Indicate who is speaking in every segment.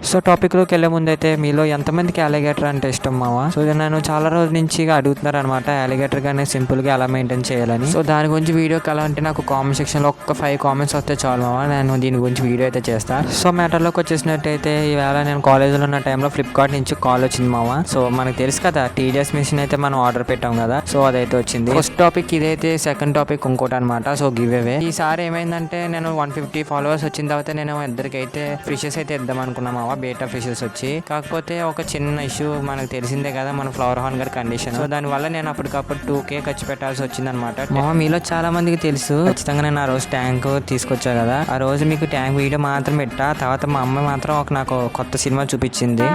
Speaker 1: So topic లోకి వెళ్లే ముందు అయితే మీలో ఎంతమందికి అలిగేటర్ అంటే ఇష్టం మావా? సో నేను చాలా రోజుల నుంచి అడుగుతున్నారు అనమాట, అలిగేటర్ గానే సింపుల్ గా ఎలా మెయింటైన్ చేయాలని. సో దాని గురించి వీడియోకి ఎలా అంటే నాకు కామెంట్ సెక్షన్ లో ఒక 5 కామెంట్స్ వస్తే చాలు మావా, నేను దీని గురించి వీడియో అయితే చేస్తా. సో మ్యాటర్ లోకి వచ్చేసినట్టయితే ఈవేళ నేను కాలేజీలో ఉన్న టైంలో ఫ్లిప్కార్ట్ నుంచి కాల్ వచ్చింది మావా. సో మనకు తెలుసు కదా టీడీఎస్ మిషన్ అయితే మనం ఆర్డర్ పెట్టాం కదా, సో అదైతే వచ్చింది. ఫస్ట్ టాపిక్ ఇదైతే, సెకండ్ టాపిక్ ఇంకోటి అనమాట. So give away. ఈసారి ఏమైందంటే నేను 150 ఫాలోవర్స్ వచ్చిన తర్వాత నేను ఇద్దరికైతే ఫిషెస్ అయితే ఇద్దాం అనుకున్నాం మావా, బేటా ఫిషెస్ వచ్చి. కాకపోతే ఒక చిన్న ఇష్యూ, మనకు తెలిసిందే కదా మన ఫ్లవర్ హార్న్ గారి కండిషన్. సో దాని వల్ల నేను అప్పటికప్పుడు 2K ఖర్చు పెట్టాల్సి వచ్చింది అనమాట. మావా మీలో చాలా మందికి తెలుసు, ఖచ్చితంగా నేను ఆ రోజు ట్యాంక్ తీసుకొచ్చా కదా, ఆ రోజు మీకు ట్యాంక్ వీడియో మాత్రం పెట్టా. తర్వాత మా అమ్మ మాత్రం నాకు కొత్త సినిమా చూపించింది.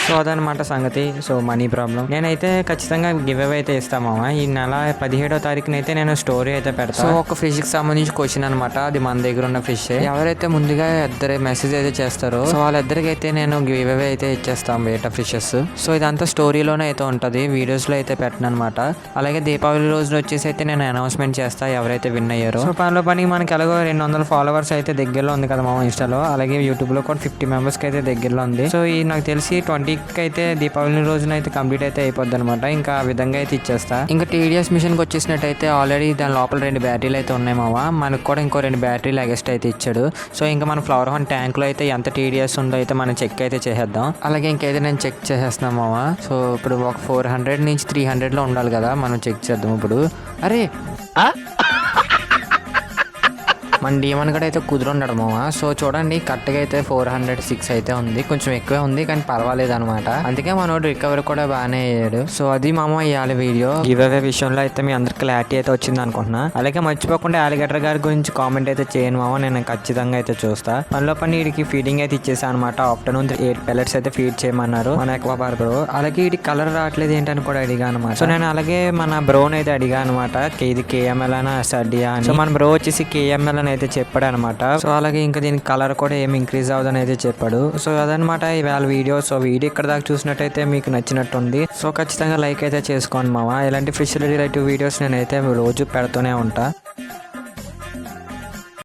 Speaker 1: సో అదనమాట సంగతి. So money problem. నేనైతే ఖచ్చితంగా గివ్ అవే అయితే ఇస్తామా. ఈ నెల 17వ తారీఖునైతే నేను స్టోరీ అయితే పెడతాను. సో ఒక ఫిష్ కి సంబంధించి క్వశ్చన్ అనమాట, అది మన దగ్గర ఉన్న ఫిష్. ఎవరైతే ముందుగా ఇద్దరు మెసేజ్ అయితే చేస్తారో సో వాళ్ళిద్దరికి అయితే నేను గివ్ అవే అయితే ఇచ్చేస్తాం బేటా ఫిషెస్. సో ఇదంతా స్టోరీలోనే అయితే ఉంటది, వీడియోస్ లో అయితే పెట్టను అనమాట. అలాగే దీపావళి రోజు వచ్చేసి అయితే నేను అనౌన్స్మెంట్ చేస్తా ఎవరైతే విన్ అయ్యారో. సో పనిలో పని మనకి ఎలాగో 200 ఫాలోవర్స్ అయితే దగ్గరలో ఉంది కదా మా ఇన్స్టాలో, అలాగే యూట్యూబ్ లో కూడా 50 మెంబర్స్ కి అయితే దగ్గరలో ఉంది. సో ఈ నాకు తెలిసి 20కి అయితే దీపావళి రోజున అయితే కంప్లీట్ అయితే అయిపోద్ది అనమాట. ఇంకా ఆ విధంగా అయితే ఇచ్చేస్తా. ఇంకా టీడీఎస్ మిషన్ కి వచ్చేసినట్టయితే ఆల్రెడీ దాని లోపల 2 బ్యాటరీలు అయితే ఉన్నాయి మావా. మనకు కూడా ఇంకో 2 బ్యాటరీలు ఎగస్ట్ అయితే ఇచ్చాడు. సో ఇంకా మన ఫ్లవర్ హార్న్ ట్యాంక్ లో అయితే ఎంత టీడీఎస్ ఉందో అయితే మనం చెక్ అయితే చేసేద్దాం. అలాగే ఇంకైతే నేను చెక్ చేసేస్తున్నాం మావా. సో ఇప్పుడు ఒక 400 నుంచి 300 లో ఉండాలి కదా, మనం చెక్ చేద్దాం ఇప్పుడు. అరే మన డీమన్ కూడా అయితే కుదురుండడు మావా. సో చూడండి కరెక్ట్గా అయితే 406 అయితే ఉంది, కొంచెం ఎక్కువే ఉంది కానీ పర్వాలేదు అనమాట. అందుకే మనోడు రికవరీ కూడా బాగానే అయ్యాడు. సో అది మామ ఇవాళ వీడియో. గివ్ అవే విషయంలో అయితే మీ అందరికి క్లారిటీ అయితే వచ్చింది అనుకుంటున్నా. అలాగే మర్చిపోకుండా అలిగేటర్ గారి గురించి కామెంట్ అయితే చేయను మామ, నేను ఖచ్చితంగా అయితే చూస్తా. పనిలో పని వీడికి ఫీడింగ్ అయితే ఇచ్చేసా అనమాట. ఆఫ్టర్నూన్ 8 పెల్లెట్స్ అయితే ఫీడ్ చేయమన్నారు మన ఎక్వా బార్బర్. అలాగే వీడికి కలర్ రావట్లేదు ఏంటని కూడా అడిగా అనమాట. సో నేను అలాగే మన బ్రోన్ అయితే అడిగా అనమాట, ఇది KML అనా SRDA అని. సో మన బ్రో వచ్చేసి KML అని అయితే చెప్పాడు అనమాట. సో అలాగే ఇంకా దీనికి కలర్ కూడా ఏమి ఇంక్రీజ్ అవ్వదని అయితే చెప్పాడు. సో అదనమాట ఇవాళ వీడియో. సో వీడియో ఇక్కడ దాకా చూసినట్టయితే మీకు నచ్చినట్టుంది. సో ఖచ్చితంగా లైక్ అయితే చేసుకోండి మావా. ఇలాంటి ఫిష్ రిలేటివ్ వీడియోస్ నేనైతే రోజు పెడుతూనే ఉంటా.